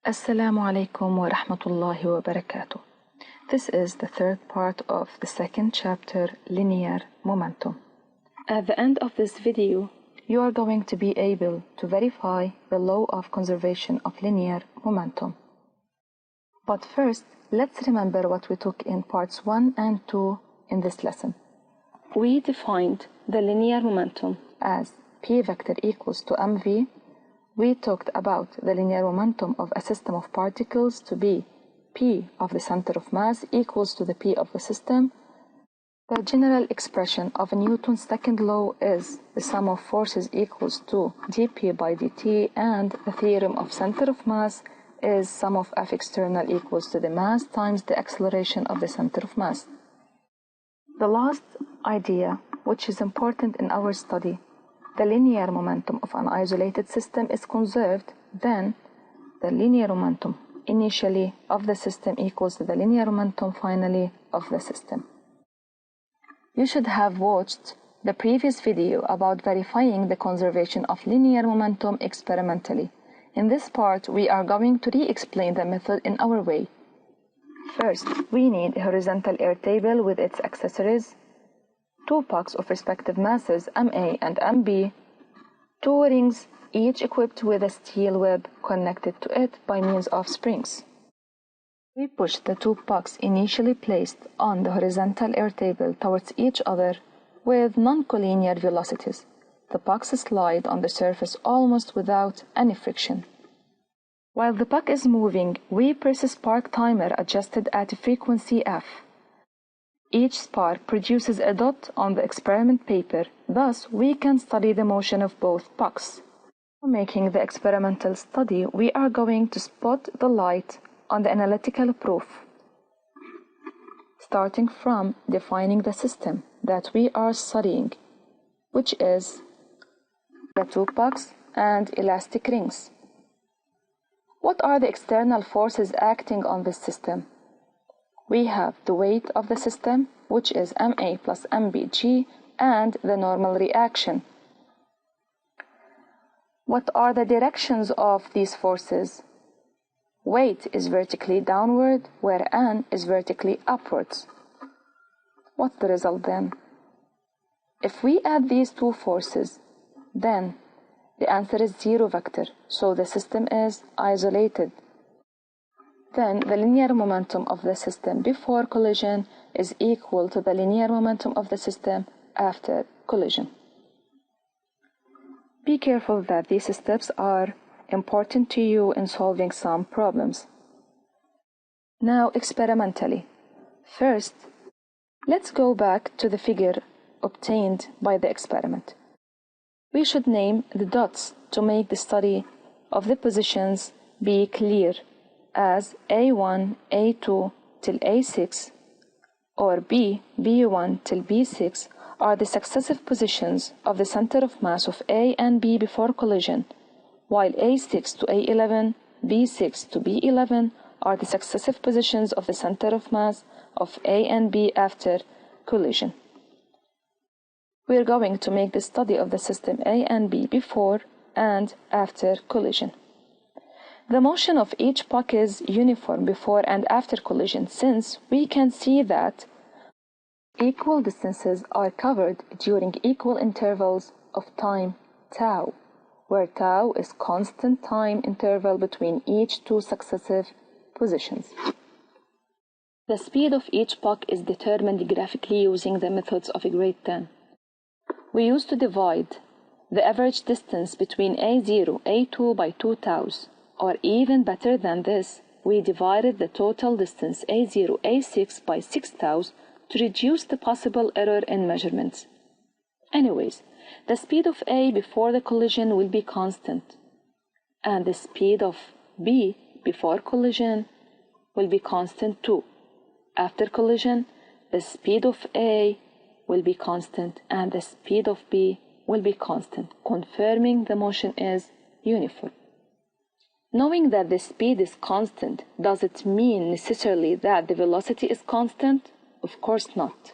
Assalamu alaikum wa rahmatullahi wa barakatuh. This is the third part of the second chapter, Linear Momentum. At the end of this video, you are going to be able to verify the law of conservation of linear momentum. But first, let's remember what we took in parts 1 and 2 in this lesson. We defined the linear momentum as p vector equals to mv. We talked about the linear momentum of a system of particles to be p of the center of mass equals to the p of the system. The general expression of Newton's second law is the sum of forces equals to dp by dt, and the theorem of center of mass is sum of F external equals to the mass times the acceleration of the center of mass. The last idea, which is important in our study, the linear momentum of an isolated system is conserved, then the linear momentum initially of the system equals to the linear momentum finally of the system. You should have watched the previous video about verifying the conservation of linear momentum experimentally. In this part, we are going to re-explain the method in our way. First, we need a horizontal airtable with its accessories, two pucks of respective masses MA and MB, two rings each equipped with a steel web connected to it by means of springs. We push the two pucks initially placed on the horizontal airtable towards each other with non-collinear velocities. The pucks slide on the surface almost without any friction. While the puck is moving, we press a spark timer adjusted at a frequency f. Each spark produces a dot on the experiment paper, thus we can study the motion of both pucks. For making the experimental study, we are going to spot the light on the analytical proof, starting from defining the system that we are studying, which is the two pucks and elastic rings. What are the external forces acting on this system? We have the weight of the system, which is MA plus MBG, and the normal reaction. What are the directions of these forces? Weight is vertically downward, where N is vertically upwards. What's the result then? If we add these two forces, then the answer is zero vector, so the system is isolated. Then the linear momentum of the system before collision is equal to the linear momentum of the system after collision. Be careful that these steps are important to you in solving some problems. Now experimentally. First, let's go back to the figure obtained by the experiment. We should name the dots to make the study of the positions be clear, as A1, A2 till A6 or B1 till B6 are the successive positions of the center of mass of A and B before collision, while A6 to A11, B6 to B11 are the successive positions of the center of mass of A and B after collision. We are going to make the study of the system A and B before and after collision. The motion of each puck is uniform before and after collision, since we can see that equal distances are covered during equal intervals of time tau, where tau is constant time interval between each two successive positions. The speed of each puck is determined graphically using the methods of grade 10. We used to divide the average distance between A0, A2 by 2 taus. Or even better than this, we divided the total distance A0, A6 by 6 taus to reduce the possible error in measurements. Anyways, the speed of A before the collision will be constant, and the speed of B before collision will be constant too. After collision, the speed of A will be constant and the speed of B will be constant, confirming the motion is uniform. Knowing that the speed is constant, does it mean necessarily that the velocity is constant? Of course not.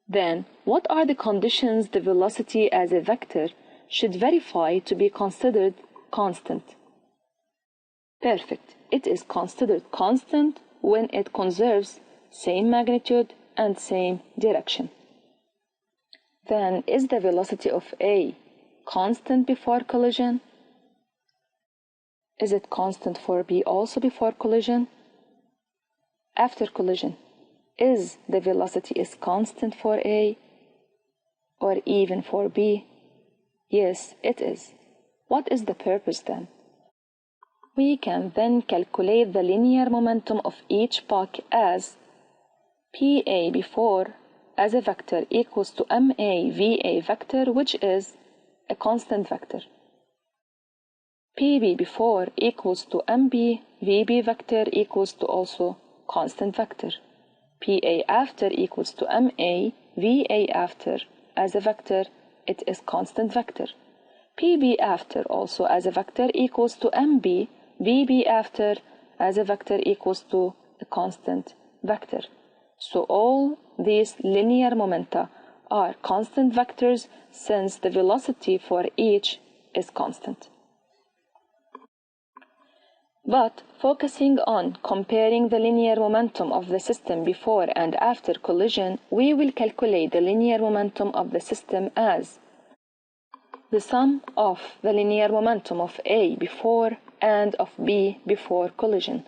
Then, what are the conditions the velocity as a vector should verify to be considered constant? Perfect. It is considered constant when it conserves same magnitude and same direction. Then, is the velocity of A constant before collision? Is it constant for B also before collision? After collision, is the velocity is constant for A or even for B? Yes, it is. What is the purpose then? We can then calculate the linear momentum of each puck as PA before as a vector equals to MA VA vector, which is a constant vector. PB before equals to MB VB vector equals to also constant vector. PA after equals to MA VA after as a vector, it is constant vector. PB after also as a vector equals to MB VB after as a vector equals to a constant vector. So all these linear momenta are constant vectors since the velocity for each is constant. But focusing on comparing the linear momentum of the system before and after collision, we will calculate the linear momentum of the system as the sum of the linear momentum of A before and of B before collision.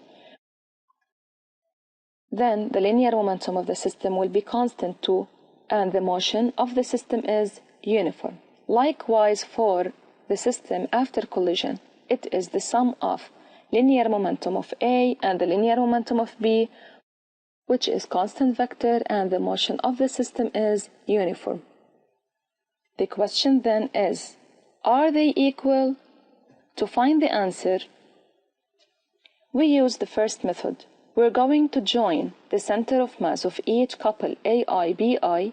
Then the linear momentum of the system will be constant too, and the motion of the system is uniform. Likewise, for the system after collision, it is the sum of linear momentum of A and the linear momentum of B, which is constant vector, and the motion of the system is uniform. The question then is, are they equal? To find the answer, we use the first method. We're going to join the center of mass of each couple AI, BI,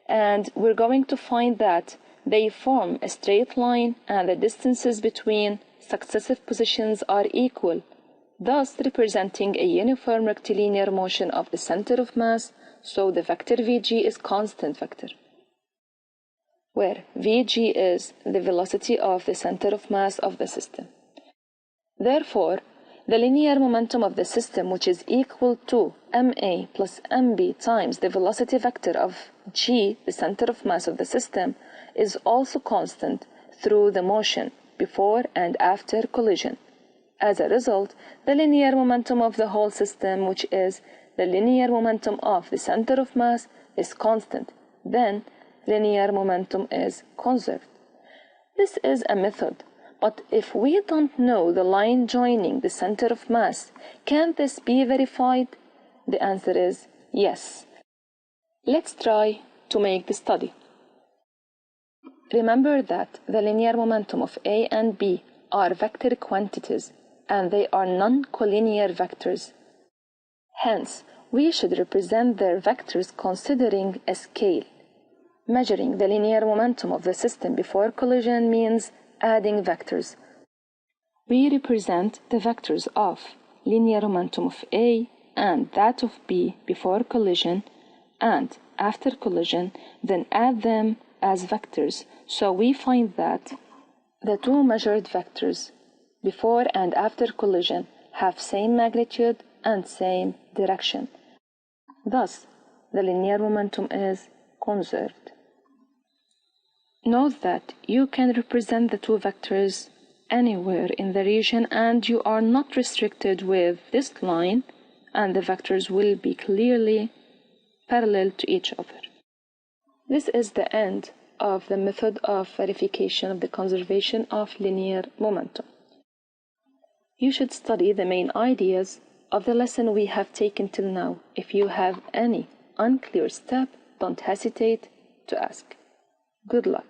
and we're going to find that they form a straight line and the distances between successive positions are equal, thus representing a uniform rectilinear motion of the center of mass, so the vector Vg is constant vector, where Vg is the velocity of the center of mass of the system. Therefore, the linear momentum of the system, which is equal to ma plus mb times the velocity vector of g, the center of mass of the system, is also constant through the motion before and after collision. As a result, the linear momentum of the whole system, which is the linear momentum of the center of mass, is constant. Then, linear momentum is conserved. This is a method. But if we don't know the line joining the center of mass, can this be verified? The answer is yes. Let's try to make the study. Remember that the linear momentum of A and B are vector quantities, and they are non-collinear vectors. Hence, we should represent their vectors considering a scale. Measuring the linear momentum of the system before collision means adding vectors. We represent the vectors of linear momentum of A and that of B before collision and after collision, then add them as vectors. So we find that the two measured vectors before and after collision have same magnitude and same direction. Thus, the linear momentum is conserved. Note that you can represent the two vectors anywhere in the region and you are not restricted with this line, and the vectors will be clearly parallel to each other. This is the end of the method of verification of the conservation of linear momentum. You should study the main ideas of the lesson we have taken till now. If you have any unclear step, don't hesitate to ask. Good luck.